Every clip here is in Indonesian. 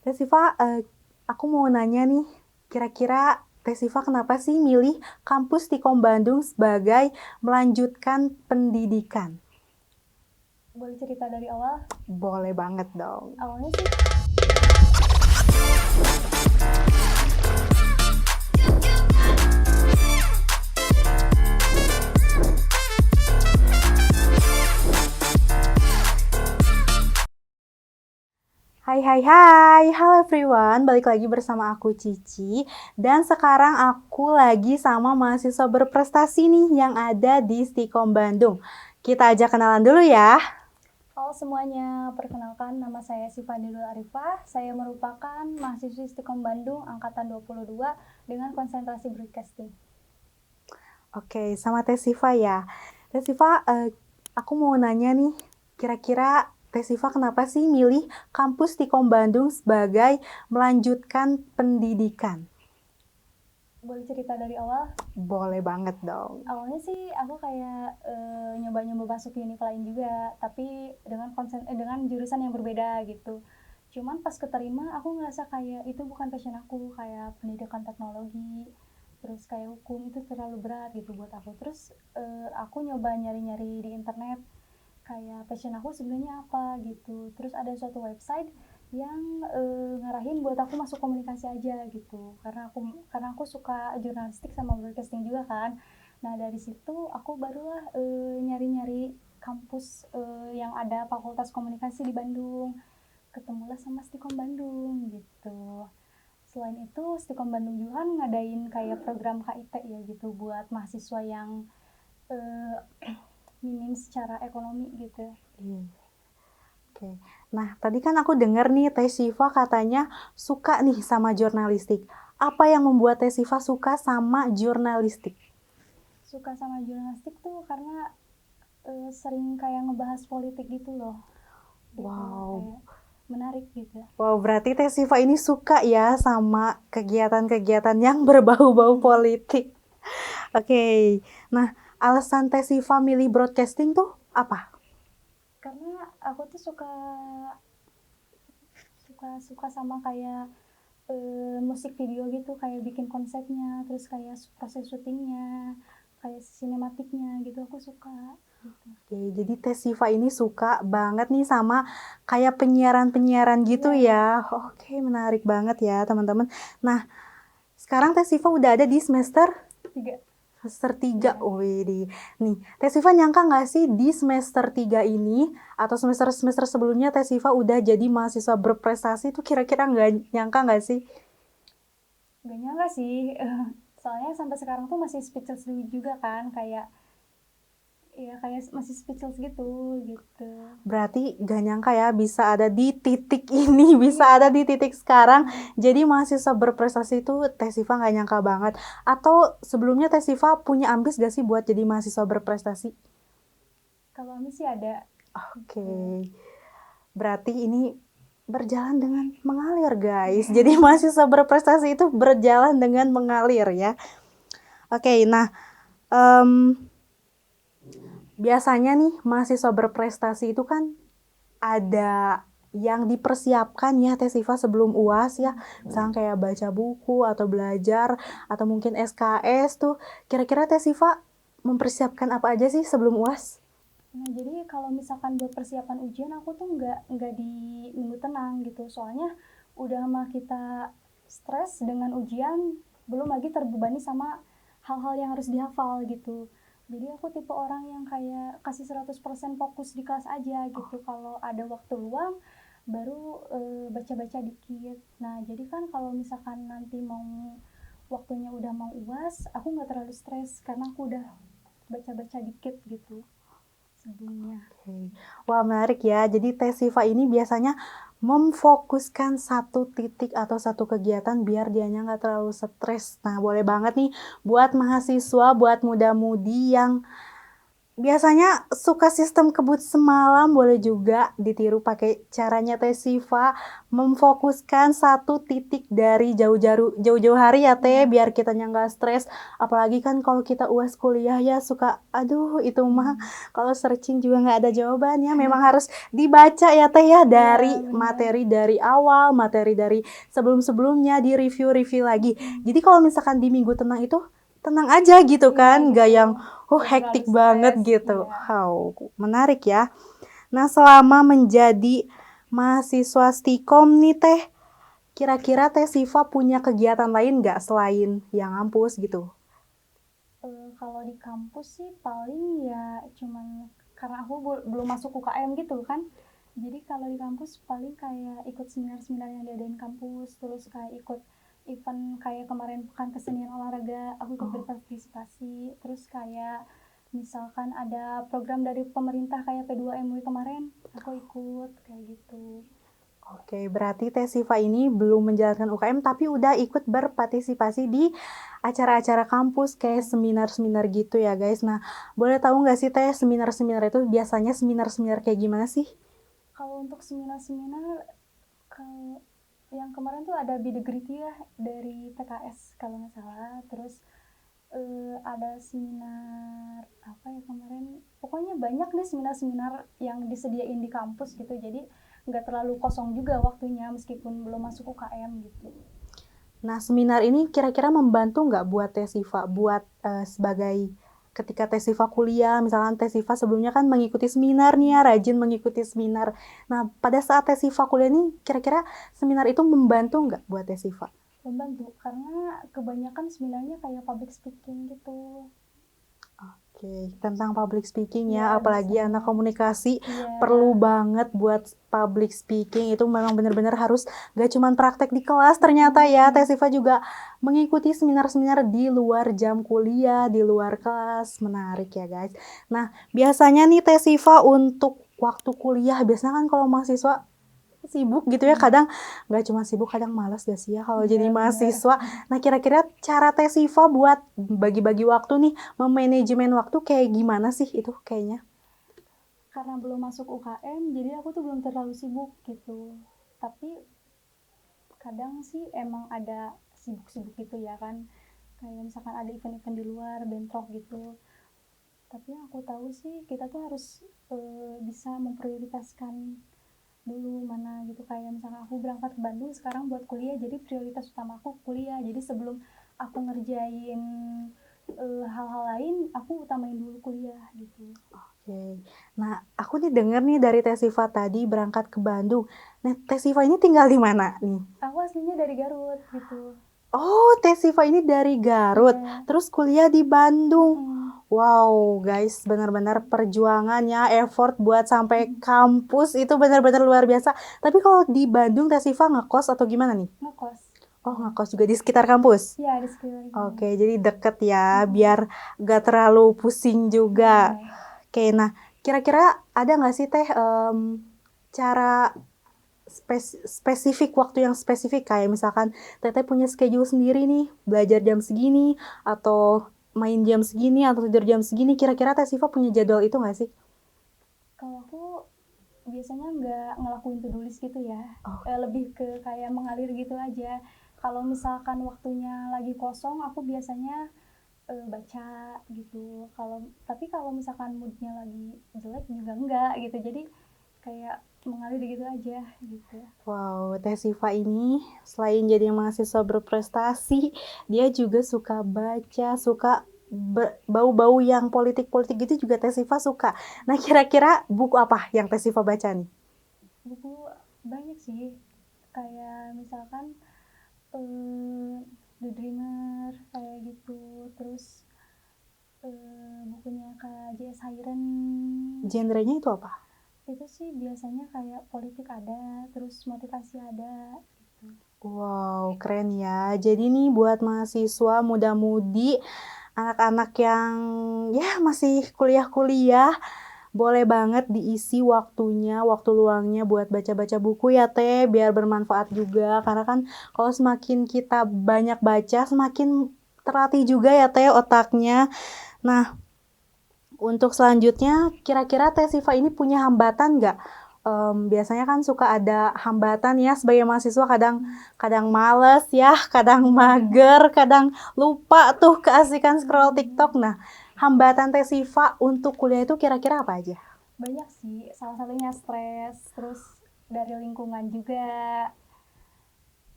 Teh Siva, aku mau nanya nih, kira-kira Teh Siva kenapa sih milih kampus Tikom Bandung sebagai melanjutkan pendidikan? Boleh cerita dari awal? Boleh banget dong. Awalnya sih Hai hai hai, halo everyone, balik lagi bersama aku Cici. Dan sekarang aku lagi sama mahasiswa berprestasi nih yang ada di Stikom Bandung. Kita aja kenalan dulu ya. halo semuanya, perkenalkan nama saya Sifadilul Arifah. Saya merupakan mahasiswi Istiqom Bandung angkatan 22 dengan konsentrasi broadcasting. Oke, sama Teh Siva ya. Teh Siva, aku mau nanya nih, kira-kira Teh Siva kenapa sih milih kampus Tikom Bandung sebagai melanjutkan pendidikan? Boleh cerita dari awal? Boleh banget dong. Awalnya sih aku kayak nyoba-nyoba masuk univ lain juga, tapi dengan jurusan yang berbeda gitu. Cuman pas keterima aku ngerasa kayak itu bukan passion aku, kayak pendidikan teknologi, terus kayak hukum itu terlalu berat gitu buat aku. Terus aku nyoba nyari-nyari di internet kayak passion aku sebenarnya apa gitu. Terus ada suatu website yang ngarahin buat aku masuk komunikasi aja gitu, karena aku suka jurnalistik sama broadcasting juga kan. Nah dari situ aku barulah nyari-nyari kampus yang ada fakultas komunikasi di Bandung, ketemulah sama Stikom Bandung gitu. Selain itu Stikom Bandung juga kan ngadain kayak program KIT ya gitu buat mahasiswa yang eh, minim secara ekonomi gitu. Iya. Oke. Nah, tadi kan aku dengar nih Teh Siva katanya suka nih sama jurnalistik. Apa yang membuat Teh Siva suka sama jurnalistik? Suka sama jurnalistik tuh karena sering kayak ngebahas politik gitu loh, gitu Wow. kayak menarik gitu. Wow, berarti Teh Siva ini suka ya sama kegiatan-kegiatan yang berbau-bau politik. Oke. Nah, alasan Teh Siva milih broadcasting tuh apa? Karena aku tuh suka suka suka sama kayak musik video gitu, kayak bikin konsepnya, terus kayak proses syutingnya, kayak sinematiknya gitu aku suka gitu. Oke, jadi Teh Siva ini suka banget nih sama kayak penyiaran-penyiaran gitu Iya, ya. Oke, menarik banget ya teman-teman. Nah, sekarang Teh Siva udah ada di semester tiga. Semester 3. Iya. Wih, nih, Teh Siva nyangka nggak sih di semester 3 ini atau semester-semester sebelumnya Teh Siva udah jadi mahasiswa berprestasi tuh kira-kira nggak nyangka nggak sih? Gak nyangka sih, soalnya sampai sekarang tuh masih speechless juga kan, kayak ya kayak masih speechless gitu gitu. Berarti gak nyangka ya bisa ada di titik ini, bisa Iya. ada di titik sekarang. Jadi mahasiswa berprestasi itu Teh Siva nggak nyangka banget. Atau sebelumnya Teh Siva punya ambis gak sih buat jadi mahasiswa berprestasi? Kalau Ami sih ada Oke, gitu. berarti ini berjalan dengan mengalir guys. Jadi mahasiswa berprestasi itu berjalan dengan mengalir ya. Oke, nah biasanya nih mahasiswa berprestasi itu kan ada yang dipersiapkan ya Teh Siva sebelum UAS ya. Misalnya kayak baca buku atau belajar atau mungkin SKS tuh. Kira-kira Teh Siva mempersiapkan apa aja sih sebelum UAS? Nah, jadi kalau misalkan buat persiapan ujian aku tuh nggak di minggu tenang gitu. Soalnya udah mah kita stres dengan ujian, belum lagi terbebani sama hal-hal yang harus dihafal gitu. Jadi aku tipe orang yang kayak kasih 100% fokus di kelas aja gitu. Kalau ada waktu luang baru baca-baca dikit. Nah, jadi kan kalau misalkan nanti mau waktunya udah mau UAS, aku nggak terlalu stres karena aku udah baca-baca dikit gitu sebelumnya. Oke. Wah, menarik ya. Jadi Teh Siva ini biasanya memfokuskan satu titik atau satu kegiatan biar dianya nggak terlalu stres. Nah, boleh banget nih buat mahasiswa, buat muda-mudi yang biasanya suka sistem kebut semalam, boleh juga ditiru pakai caranya Teh Siva, memfokuskan satu titik dari jauh-jauh hari ya Teh, biar kitanya nggak stres. Apalagi kan kalau kita UAS kuliah ya suka, aduh itu mah kalau searching juga nggak ada jawabannya. Memang harus dibaca ya Teh ya, dari benar. materi dari awal, materi dari sebelum-sebelumnya, di review-review lagi. Jadi kalau misalkan di minggu tenang itu tenang aja gitu Iya, kan, nggak gitu. yang Nggak hektik terlalu banget stres, gitu. iya. Wow, menarik ya. Nah, selama menjadi mahasiswa Stikom nih Teh, kira-kira Teh Siva punya kegiatan lain nggak selain yang ngampus gitu? Kalau di kampus sih paling ya cuman karena aku belum masuk UKM gitu kan. Jadi kalau di kampus paling kayak ikut seminar-seminar yang diadain kampus, terus kayak ikut event kayak kemarin Pekan Kesenian Olahraga, aku ikut berpartisipasi. Terus kayak misalkan ada program dari pemerintah kayak P2MW kemarin, aku ikut kayak gitu. Oke, berarti Teh Siva ini belum menjalankan UKM tapi udah ikut berpartisipasi di acara-acara kampus kayak seminar-seminar gitu ya guys. Nah, boleh tahu nggak sih Teh, seminar-seminar itu biasanya seminar-seminar kayak gimana sih? Kalau untuk seminar-seminar, kalau yang kemarin tuh ada Bidegriti ya dari PKS kalau nggak salah. Terus ada seminar apa ya kemarin, pokoknya banyak deh seminar-seminar yang disediain di kampus gitu, jadi nggak terlalu kosong juga waktunya meskipun belum masuk UKM gitu. Nah, seminar ini kira-kira membantu nggak buat Teh Siva, buat sebagai ketika Teh Siva kuliah, misalkan Teh Siva sebelumnya kan mengikuti seminar nih ya, rajin mengikuti seminar. Nah, pada saat Teh Siva kuliah nih, kira-kira seminar itu membantu nggak buat Teh Siva? Membantu karena kebanyakan seminarnya kayak public speaking gitu. Oke, tentang public speaking Iya, ya, apalagi biasanya. anak komunikasi Iya. perlu banget buat public speaking. Itu memang benar-benar harus gak cuma praktek di kelas ternyata ya. Teh Siva juga mengikuti seminar-seminar di luar jam kuliah, di luar kelas. Menarik ya guys. Nah, biasanya nih Teh Siva untuk waktu kuliah, biasanya kan kalau mahasiswa sibuk gitu ya, kadang nggak cuma sibuk, kadang malas gak sih ya kalau Iya, jadi bener. mahasiswa. Nah, kira-kira cara Teh Siva buat bagi-bagi waktu nih, memanajemen waktu kayak gimana sih itu kayaknya? Karena belum masuk UKM jadi aku tuh belum terlalu sibuk gitu, tapi kadang sih emang ada sibuk-sibuk gitu ya kan, kayak misalkan ada event-event di luar bentrok gitu. Tapi yang aku tahu sih kita tuh harus bisa memprioritaskan dulu mana gitu, kayak misalkan aku berangkat ke Bandung sekarang buat kuliah, jadi prioritas utama aku kuliah, jadi sebelum aku ngerjain hal-hal lain aku utamain dulu kuliah gitu. Oke. Nah, aku nih denger nih dari Teh Siva tadi berangkat ke Bandung. Nah, Teh Siva ini tinggal di mana nih? Aku aslinya dari Garut gitu. Oh, Teh Siva ini dari Garut, Iya. terus kuliah di Bandung. Mm-mm. Wow, guys, benar-benar perjuangannya, effort buat sampai kampus itu benar-benar luar biasa. Tapi kalau di Bandung, Teh Siva ngekos atau gimana nih? Ngekos. Oh, ngekos juga di sekitar kampus? Iya, di sekitar Oke, kampus. jadi deket ya, biar gak terlalu pusing juga. Iya. Oke, nah, kira-kira ada nggak sih Teh cara spesifik, waktu yang spesifik, kayak misalkan Teteh punya schedule sendiri nih, belajar jam segini, atau main jam segini, atau tidur jam segini, kira-kira Teh Siva punya jadwal itu nggak sih? Kalau aku biasanya nggak ngelakuin to-do list gitu ya. Oh. Lebih ke kayak mengalir gitu aja. Kalau misalkan waktunya lagi kosong, aku biasanya baca gitu. Kalau misalkan moodnya lagi jelek juga enggak gitu. Jadi kayak mengalir gitu aja gitu. Wow, Teh Siva ini selain jadi mahasiswa berprestasi, dia juga suka baca, suka bau-bau yang politik-politik gitu juga Teh Siva suka. Nah, kira-kira buku apa yang Teh Siva baca nih? Buku banyak sih. Kayak misalkan The Dreamer kayak gitu. Terus bukunya Kak J.S. Hayren. Genrenya itu apa? Itu sih biasanya kayak politik ada, terus motivasi ada gitu. Wow, keren ya. Jadi nih buat mahasiswa muda-mudi, anak-anak yang ya masih kuliah-kuliah, boleh banget diisi waktunya, waktu luangnya buat baca-baca buku ya Teh, biar bermanfaat juga. Karena kan kalau semakin kita banyak baca, semakin terlatih juga ya Teh otaknya. Nah, Untuk selanjutnya, kira-kira Teh Siva ini punya hambatan nggak? Biasanya kan suka ada hambatan ya sebagai mahasiswa, kadang males ya, kadang mager, kadang lupa tuh keasikan scroll TikTok. Nah, hambatan Teh Siva untuk kuliah itu kira-kira apa aja? Banyak sih, salah satunya stres, terus dari lingkungan juga.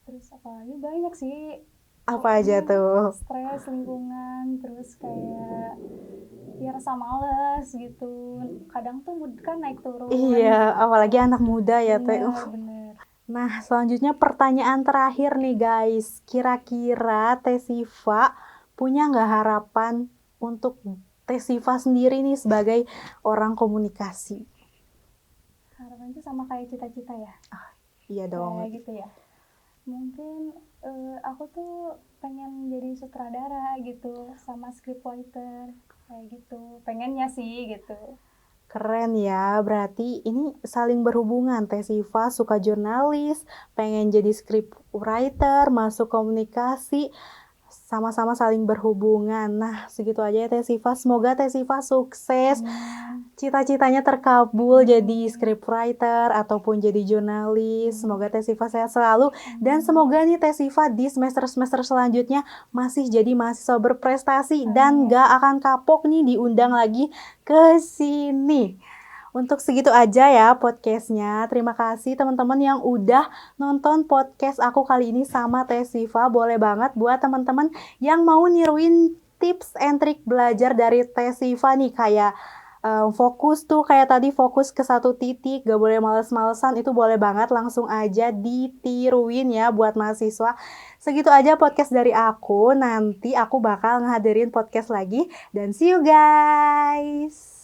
Terus apa lagi, banyak sih. Apa aja tuh? Stres, lingkungan, terus kayak ya rasa males gitu. Kadang tuh mood kan naik turun. Iya, apalagi anak muda ya Teh. Bener. Nah, selanjutnya pertanyaan terakhir nih guys. Kira-kira Teh Siva punya nggak harapan untuk Teh Siva sendiri nih sebagai orang komunikasi? Harapan itu sama kayak cita-cita ya. Iya dong. Kayak gitu ya. Mungkin aku tuh pengen jadi sutradara gitu, sama scriptwriter kayak gitu. Pengennya sih gitu. Keren ya, berarti ini saling berhubungan. Teh Siva suka jurnalis, pengen jadi script writer, masuk komunikasi, sama-sama saling berhubungan. Nah, segitu aja ya Teh Siva. Semoga Teh Siva sukses, cita-citanya terkabul jadi script writer ataupun jadi jurnalis. Semoga Teh Siva sehat selalu, dan semoga nih Teh Siva di semester-semester selanjutnya masih jadi mahasiswa berprestasi dan gak akan kapok nih diundang lagi ke sini. Untuk segitu aja ya podcastnya. Terima kasih teman-teman yang udah nonton podcast aku kali ini sama Teh Siva. Boleh banget buat teman-teman yang mau niruin tips and trik belajar dari Teh Siva nih, kayak fokus tuh kayak tadi, fokus ke satu titik, gak boleh males-malesan, itu boleh banget langsung aja ditiruin ya buat mahasiswa. Segitu aja podcast dari aku. Nanti aku bakal ngehadirin podcast lagi, dan see you guys.